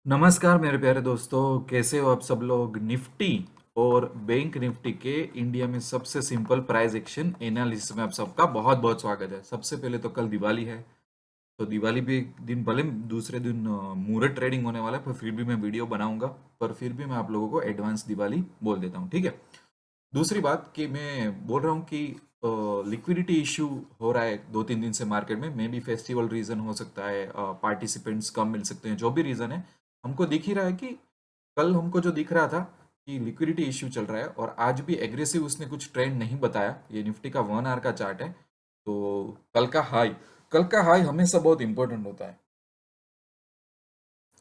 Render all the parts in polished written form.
नमस्कार मेरे प्यारे दोस्तों, कैसे हो आप सब लोग। निफ्टी और बैंक निफ्टी के इंडिया में सबसे सिंपल प्राइस एक्शन एनालिसिस में आप सबका बहुत बहुत स्वागत है। सबसे पहले तो कल दिवाली है, तो दिवाली भी एक दिन भले दूसरे दिन मुहूर्त ट्रेडिंग होने वाला है, पर फिर भी मैं वीडियो बनाऊंगा। पर फिर भी मैं आप लोगों को एडवांस दिवाली बोल देता हूँ, ठीक है। दूसरी बात कि मैं बोल रहा हूँ कि लिक्विडिटी इशू हो रहा है 2-3 दिन से मार्केट में। मे बी फेस्टिवल रीजन हो सकता है, पार्टिसिपेंट्स कम मिल सकते हैं, जो भी रीजन है। हमको दिख ही रहा है कि कल हमको जो दिख रहा था कि लिक्विडिटी इशू चल रहा है, और आज भी एग्रेसिव उसने कुछ ट्रेंड नहीं बताया। ये निफ्टी का 1 आवर का चार्ट है। तो कल का हाई हमेशा बहुत इंपॉर्टेंट होता है।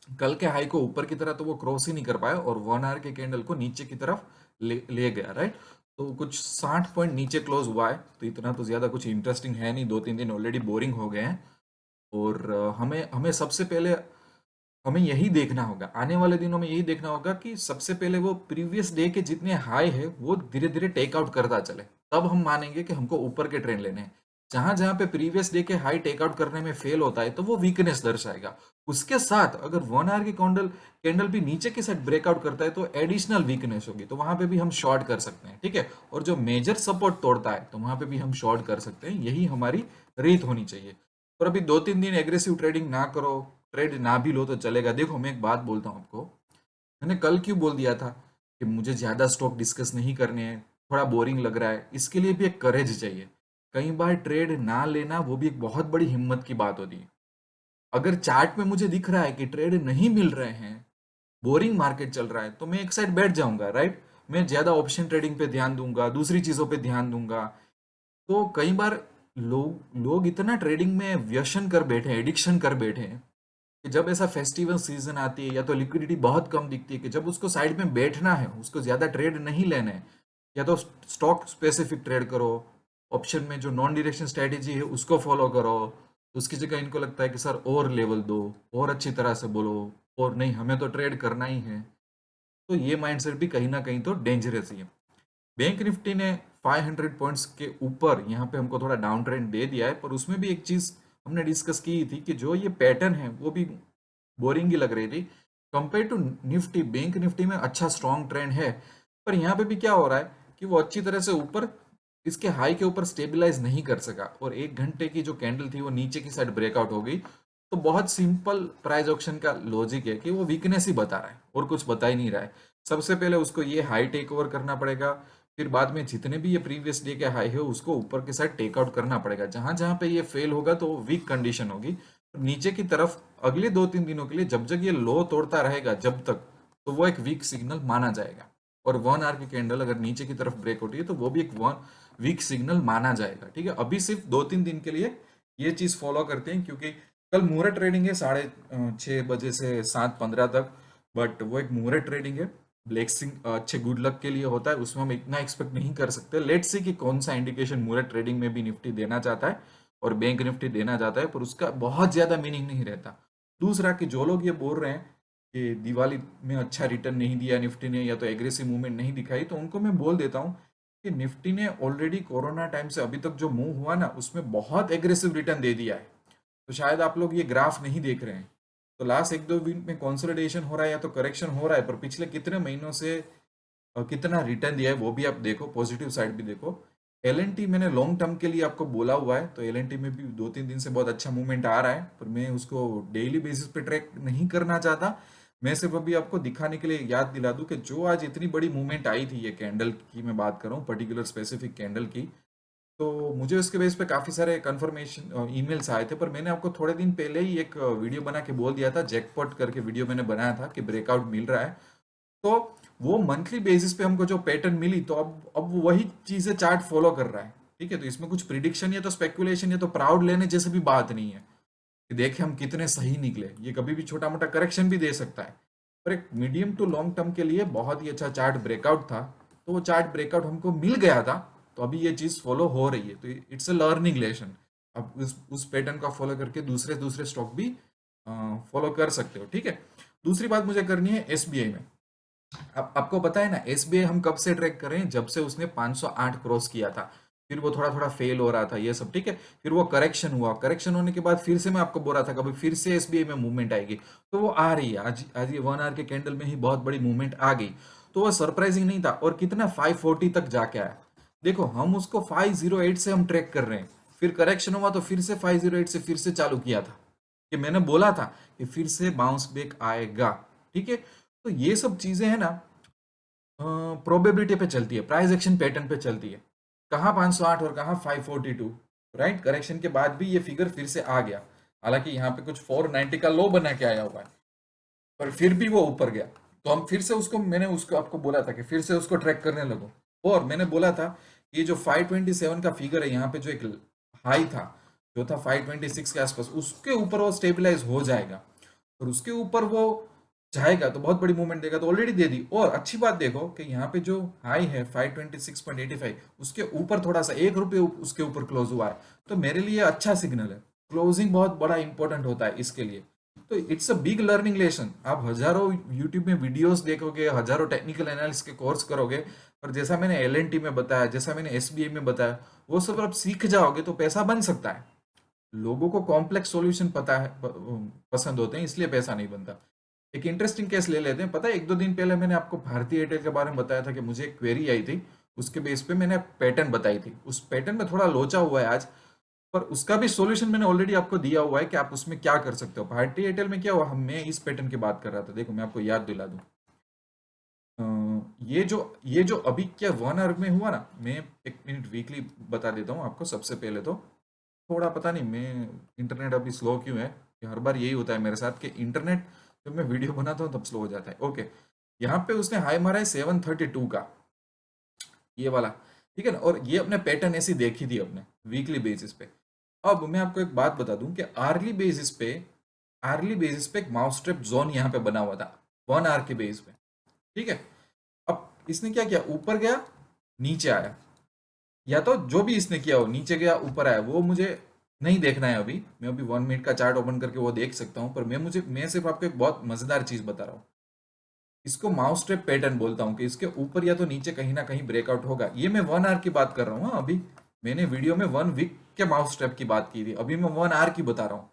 कल के हाई को ऊपर की तरह तो वो क्रॉस ही नहीं कर पाया, और 1 आवर के कैंडल को नीचे की तरफ ले गया, राइट। तो कुछ 60 पॉइंट नीचे क्लोज हुआ है, तो इतना तो ज्यादा कुछ इंटरेस्टिंग है नहीं। 2-3 दिन ऑलरेडी बोरिंग हो गए हैं। और हमें हमें सबसे पहले हमें यही देखना होगा, आने वाले दिनों में यही देखना होगा कि सबसे पहले वो प्रीवियस डे के जितने हाई है वो धीरे धीरे टेक आउट करता चले। तब हम मानेंगे कि हमको ऊपर के ट्रेंड लेने हैं। जहां जहां पे प्रीवियस डे के हाई टेक आउट करने में फेल होता है तो वो वीकनेस दर्शाएगा। उसके साथ अगर 1 आवर की कैंडल कैंडल भी नीचे की साइड ब्रेकआउट करता है तो एडिशनल वीकनेस होगी, तो वहां पे भी हम शॉर्ट कर सकते हैं, ठीक है। और जो मेजर सपोर्ट तोड़ता है तो वहां पे भी हम शॉर्ट कर सकते हैं। यही हमारी रीत होनी चाहिए। और अभी 2-3 दिन एग्रेसिव ट्रेडिंग ना करो, ट्रेड ना भी लो तो चलेगा। देखो, मैं एक बात बोलता हूँ आपको। मैंने कल क्यों बोल दिया था कि मुझे ज्यादा स्टॉक डिस्कस नहीं करने हैं, थोड़ा बोरिंग लग रहा है। इसके लिए भी एक करेज चाहिए। कई बार ट्रेड ना लेना वो भी एक बहुत बड़ी हिम्मत की बात होती है। अगर चार्ट में मुझे दिख रहा है कि ट्रेड नहीं मिल रहे हैं, बोरिंग मार्केट चल रहा है, तो मैं एक साइड बैठ जाऊंगा, राइट। मैं ज्यादा ऑप्शन ट्रेडिंग पे ध्यान दूंगा, दूसरी चीजों पे ध्यान दूंगा। तो कई बार लोग लोग इतना ट्रेडिंग में व्यसन कर बैठे हैं, एडिक्शन कर बैठे हैं, कि जब ऐसा फेस्टिवल सीजन आती है या तो लिक्विडिटी बहुत कम दिखती है कि जब उसको साइड में बैठना है, उसको ज्यादा ट्रेड नहीं लेना है, या तो स्टॉक स्पेसिफिक ट्रेड करो, ऑप्शन में जो नॉन डायरेक्शन स्ट्रेटेजी है उसको फॉलो करो। उसकी जगह इनको लगता है कि सर और लेवल दो, और अच्छी तरह से बोलो, और नहीं हमें तो ट्रेड करना ही है। तो ये माइंडसेट भी कहीं ना कहीं तो डेंजरस ही है। बैंक निफ्टी ने 500 पॉइंट्स के ऊपर यहाँ पे हमको थोड़ा डाउन ट्रेंड दे दिया है, पर उसमें भी एक चीज हमने डिस्कस की थी कि जो ये पैटर्न है वो भी बोरिंग ही लग रही थी। Compare to Nifty, bank Nifty में अच्छा स्ट्रॉन्ग ट्रेंड है, पर यहाँ पे भी क्या हो रहा है कि वो अच्छी तरह से ऊपर इसके हाई के ऊपर स्टेबलाइज नहीं कर सका, और 1 घंटे की जो कैंडल थी वो नीचे की साइड ब्रेकआउट हो गई। तो बहुत सिंपल प्राइस ऑप्शन का लॉजिक है कि वो वीकनेस ही बता रहा है और कुछ बता ही नहीं रहा है। सबसे पहले उसको ये हाई टेक ओवर करना पड़ेगा, फिर बाद में जितने भी ये प्रीवियस डे के हाई है उसको ऊपर के साइड टेक आउट करना पड़ेगा। जहां जहां पे ये फेल होगा तो वीक कंडीशन होगी। नीचे की तरफ अगले 2-3 दिनों के लिए जब तक ये लो तोड़ता रहेगा जब तक, तो वो एक वीक सिग्नल माना जाएगा। और 1 आवर की कैंडल अगर नीचे की तरफ ब्रेक होती है तो वो भी एक वन वीक सिग्नल माना जाएगा, ठीक है। अभी सिर्फ 2-3 दिन के लिए ये चीज फॉलो करते हैं, क्योंकि कल मुहूर्त ट्रेडिंग है 6:30 से 7:15 तक। बट वो एक मुहूर्त ट्रेडिंग है, ब्लेसिंग अच्छे गुड लक के लिए होता है, उसमें हम इतना एक्सपेक्ट नहीं कर सकते। लेट्स सी कि कौन सा इंडिकेशन मुहूर्त ट्रेडिंग में भी निफ्टी देना चाहता है और बैंक निफ्टी देना चाहता है, पर उसका बहुत ज्यादा मीनिंग नहीं रहता। दूसरा कि जो लोग ये बोल रहे हैं कि दिवाली में अच्छा रिटर्न नहीं दिया निफ्टी ने, या तो एग्रेसिव मूवमेंट नहीं दिखाई, तो उनको मैं बोल देता हूँ कि निफ्टी ने ऑलरेडी कोरोना टाइम से अभी तक जो मूव हुआ ना, उसमें बहुत एग्रेसिव रिटर्न दे दिया है। तो शायद आप लोग ये ग्राफ नहीं देख रहे हैं। तो लास्ट 1-2 वीक में कंसोलिडेशन हो रहा है या तो करेक्शन हो रहा है, पर पिछले कितने महीनों से कितना रिटर्न दिया है वो भी आप देखो, पॉजिटिव साइड भी देखो। एल एन टी मैंने लॉन्ग टर्म के लिए आपको बोला हुआ है, तो एल एन टी में भी 2-3 दिन से बहुत अच्छा मूवमेंट आ रहा है, पर मैं उसको डेली बेसिस पे ट्रैक नहीं करना चाहता। मैं सिर्फ अभी आपको दिखाने के लिए याद दिला दूं कि जो आज इतनी बड़ी मूवमेंट आई थी, ये कैंडल की मैं बात कर रहा हूँ, पर्टिकुलर स्पेसिफिक कैंडल की। तो मुझे उसके बेस पे काफी सारे कंफर्मेशन ईमेल्स आए थे, पर मैंने आपको थोड़े दिन पहले ही एक वीडियो बना के बोल दिया था, जैकपॉट करके वीडियो मैंने बनाया था कि ब्रेकआउट मिल रहा है। तो वो मंथली बेसिस पे हमको जो पैटर्न मिली, तो अब वो वही चीजें चार्ट फॉलो कर रहा है, ठीक है। तो इसमें कुछ प्रिडिक्शन या तो स्पेकुलेशन या तो प्राउड लेने जैसे भी बात नहीं है कि देखे हम कितने सही निकले। ये कभी भी छोटा मोटा करेक्शन भी दे सकता है, पर एक मीडियम टू लॉन्ग टर्म के लिए बहुत ही अच्छा चार्ट ब्रेकआउट था। तो वो चार्ट ब्रेकआउट हमको मिल गया था, तो अभी ये चीज फॉलो हो रही है, तो इट्स अ लर्निंग लेसन। अब उस पैटर्न का फॉलो करके दूसरे दूसरे स्टॉक भी फॉलो कर सकते हो, ठीक है। दूसरी बात मुझे करनी है एसबीआई में। आपको पता है ना, एसबीआई हम कब से ट्रैक करें, जब से उसने 508 क्रॉस किया था। फिर वो थोड़ा थोड़ा फेल हो रहा था ये सब, ठीक है। फिर वो करेक्शन हुआ, करेक्शन होने के बाद फिर से मैं आपको बोल रहा था कभी फिर से एसबीआई में मूवमेंट आएगी, तो वो आ रही है। आज आज ये 1 आवर के कैंडल में ही बहुत बड़ी मूवमेंट आ गई, तो वो सरप्राइजिंग नहीं था। और कितना 540 तक जाके आया। देखो हम उसको 508 से हम ट्रैक कर रहे हैं, फिर करेक्शन हुआ तो फिर से 508 से फिर से चालू किया था, कि मैंने बोला था कि फिर से बाउंस बैक आएगा, ठीक है। तो ये सब चीजें है ना, प्रोबेबिलिटी पे चलती है, प्राइस एक्शन पैटर्न पे चलती है। कहाँ 508 और कहाँ 542, राइट। करेक्शन के बाद भी ये फिगर फिर से आ गया, हालांकि यहाँ पे कुछ 490 का लो बना के आया हुआ है, पर फिर भी वो ऊपर गया। तो हम फिर से उसको, मैंने उसको आपको बोला था कि फिर से उसको ट्रैक करने लगो। और मैंने बोला था ये जो 527 का फिगर है यहाँ पे, जो एक हाई था जो था 526 के आसपास, उसके ऊपर वो स्टेबलाइज हो जाएगा और उसके ऊपर वो जाएगा तो बहुत बड़ी मूवमेंट देगा। तो ऑलरेडी दे दी। और अच्छी बात देखो कि यहाँ पे जो हाई है 526.85, उसके ऊपर थोड़ा सा 1 रुपये उसके ऊपर क्लोज हुआ है, तो मेरे लिए अच्छा सिग्नल है। क्लोजिंग बहुत बड़ा इंपॉर्टेंट होता है इसके लिए। तो it's a big learning lesson. आप हजारों यूट्यूब में वीडियोस देखोगे, हजारों टेक्निकल एनालिसिस के कोर्स करोगे, और जैसा मैंने एलएनटी में बताया, जैसा मैंने एसबीआई में बताया, वो सब आप सीख जाओगे तो पैसा बन सकता है। लोगों को कॉम्प्लेक्स सॉल्यूशन पता है, पसंद होते हैं, इसलिए पैसा नहीं बनता। एक इंटरेस्टिंग केस ले लेते हैं। पता है, 1-2 दिन पहले मैंने आपको भारतीय एयरटेल के बारे में बताया था कि मुझे एक क्वेरी आई थी, उसके बेस पे मैंने पैटर्न बताई थी। उस पैटर्न में थोड़ा लोचा हुआ है आज, पर उसका भी सॉल्यूशन मैंने ऑलरेडी आपको दिया हुआ है कि आप उसमें क्या कर सकते हो। भारतीय एयरटेल में क्या हुआ, हम मैं इस पैटर्न की बात कर रहा था। देखो मैं आपको याद दिला दूं। ये जो अभी क्या 1 आवर में हुआ ना, मैं 1 मिनट वीकली बता देता हूँ आपको। सबसे पहले तो थोड़ा पता नहीं मैं इंटरनेट अभी स्लो क्यों है, कि हर बार यही होता है मेरे साथ कि इंटरनेट जब मैं वीडियो बनाता हूँ तब स्लो हो जाता है। ओके, यहाँ पे उसने हाई मारा है 732 का, ये वाला, ठीक है ना। और ये अपने पैटर्न ऐसी देखी थी अपने वीकली बेसिस पे। अब मैं आपको एक बात बता दूं कि आर्ली बेसिस पे एक माउस ट्रैप जोन यहाँ पे बना हुआ था 1 आवर के बेस पे, ठीक है। अब इसने क्या किया, ऊपर गया, नीचे आया, या तो जो भी इसने किया हो, नीचे गया ऊपर आया, वो मुझे नहीं देखना है अभी। मैं अभी 1 मिनट का चार्ट ओपन करके वो देख सकता हूँ, पर मैं सिर्फ आपको एक बहुत मजेदार चीज बता रहा हूँ। इसको माउस ट्रैप पैटर्न बोलता हूँ, कि इसके ऊपर या तो नीचे कहीं ना कहीं ब्रेकआउट होगा। ये मैं 1 आवर की बात कर रहा हूँ। हाँ, अभी मैंने वीडियो में 1 वीक के माउस ट्रैप की बात की थी, अभी मैं 1 आवर की बता रहा हूँ।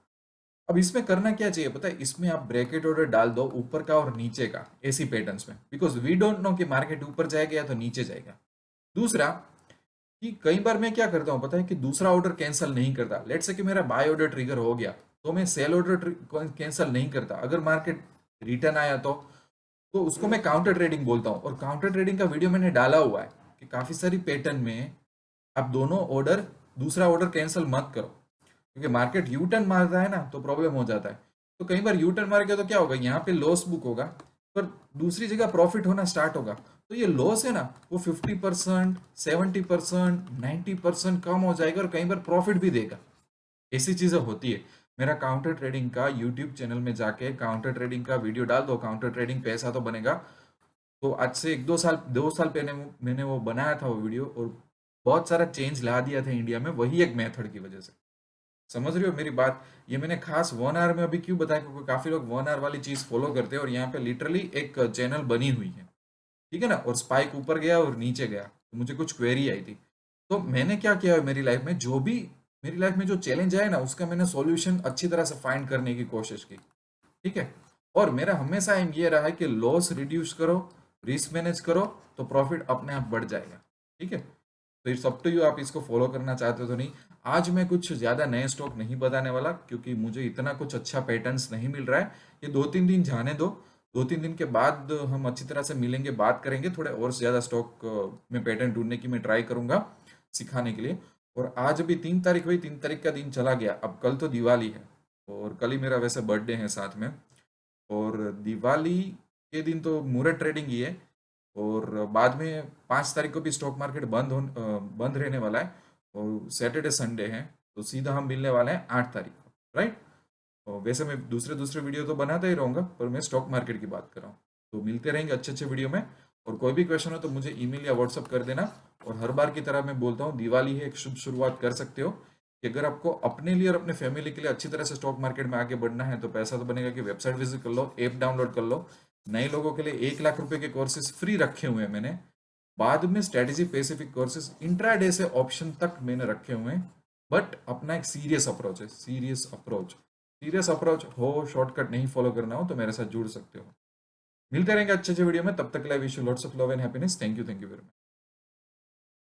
अब इसमें करना क्या चाहिए पता है, इसमें आप ब्रैकेट ऑर्डर डाल दो ऊपर का और नीचे का, ऐसी पैटर्न्स में, बिकॉज वी डोंट नो कि मार्केट ऊपर जाएगा या तो नीचे जाएगा। दूसरा, कि कई बार मैं क्या करता हूँ पता है, कि दूसरा ऑर्डर कैंसिल नहीं करता। लेट्स से कि मेरा बाय ऑर्डर ट्रिगर हो गया, तो मैं सेल ऑर्डर कैंसिल नहीं करता। अगर मार्केट रिटर्न आया तो उसको मैं काउंटर ट्रेडिंग बोलता हूँ। और काउंटर ट्रेडिंग का वीडियो मैंने डाला हुआ है कि काफी सारी पैटर्न में आप दोनों ऑर्डर, दूसरा ऑर्डर कैंसिल मत करो, क्योंकि मार्केट यू टर्न मारता है ना तो प्रॉब्लम हो जाता है। तो कई बार यू टर्न मार गया तो क्या होगा, यहाँ पे लॉस बुक होगा, पर दूसरी जगह प्रॉफिट होना स्टार्ट होगा। तो ये लॉस है ना, वो 50%, 70%, 90% कम हो जाएगा, और कई बार प्रॉफिट भी देगा। ऐसी चीजें होती है। मेरा काउंटर ट्रेडिंग का यूट्यूब चैनल में जाके काउंटर ट्रेडिंग का वीडियो डाल दो, काउंटर ट्रेडिंग पैसा तो बनेगा। तो आज से 1-2 साल पहले मैंने वो बनाया था वो वीडियो, और बहुत सारा चेंज ला दिया था इंडिया में, वही एक मेथड की वजह से। समझ रहे हो मेरी बात। ये मैंने खास 1 आवर में अभी क्यों बताया, क्योंकि काफी लोग 1 आवर वाली चीज फॉलो करते हैं, और यहाँ पे लिटरली एक चैनल बनी हुई है, ठीक है ना। और स्पाइक ऊपर गया और नीचे गया, तो मुझे कुछ क्वेरी आई थी। तो मैंने क्या किया है मेरी लाइफ में, जो भी मेरी लाइफ में जो चैलेंज आए ना, उसका मैंने सॉल्यूशन अच्छी तरह से फाइंड करने की कोशिश की, ठीक है। और मेरा हमेशा एम ये रहा है कि लॉस रिड्यूस करो, रिस्क मैनेज करो, तो प्रॉफिट अपने आप बढ़ जाएगा, ठीक है। तो इट्स अप टू यू, आप इसको फॉलो करना चाहते हो तो नहीं। आज मैं कुछ ज्यादा नए स्टॉक नहीं बताने वाला, क्योंकि मुझे इतना कुछ अच्छा पैटर्न्स नहीं मिल रहा है। ये 2-3 दिन जाने दो, 2-3 दिन के बाद हम अच्छी तरह से मिलेंगे, बात करेंगे थोड़े और ज्यादा स्टॉक में पैटर्न ढूंढने की मैं ट्राई करूंगा सिखाने के लिए। और आज अभी 3 तारीख हुई, 3 तारीख का दिन चला गया। अब कल तो दिवाली है, और कल ही मेरा वैसे बर्थडे है साथ में। और दिवाली के दिन तो मुहूर्त ट्रेडिंग ही है। और बाद में 5 तारीख को भी स्टॉक मार्केट बंद रहने वाला है, और सैटरडे संडे है, तो सीधा हम मिलने वाले हैं 8 तारीख को, राइट। और वैसे मैं दूसरे दूसरे वीडियो तो बनाता ही रहूंगा, पर मैं स्टॉक मार्केट की बात कर रहा हूँ। तो मिलते रहेंगे अच्छे अच्छे वीडियो में। और कोई भी क्वेश्चन हो तो मुझे ईमेल या व्हाट्सअप कर देना। और हर बार की तरह मैं बोलता हूँ, दिवाली है, एक शुभ शुरुआत कर सकते हो, कि अगर आपको अपने लिए और अपने फैमिली के लिए अच्छी तरह से स्टॉक मार्केट में आगे बढ़ना है, तो पैसा तो बनेगा कि वेबसाइट विजिट कर लो, ऐप डाउनलोड कर लो। नए लोगों के लिए 1 लाख रुपए के कोर्सेज फ्री रखे हुए हैं मैंने, बाद में स्ट्रेटेजी पेसिफिक कोर्सेज इंट्राडे से ऑप्शन तक मैंने रखे हुए हैं, बट अपना एक सीरियस अप्रोच है, सीरियस अप्रोच हो, शॉर्टकट नहीं फॉलो करना हो तो मेरे साथ जुड़ सकते हो। मिलते रहेंगे अच्छे अच्छे वीडियो में, तब तक के लिए wish you lots of love and happiness. Thank you very much.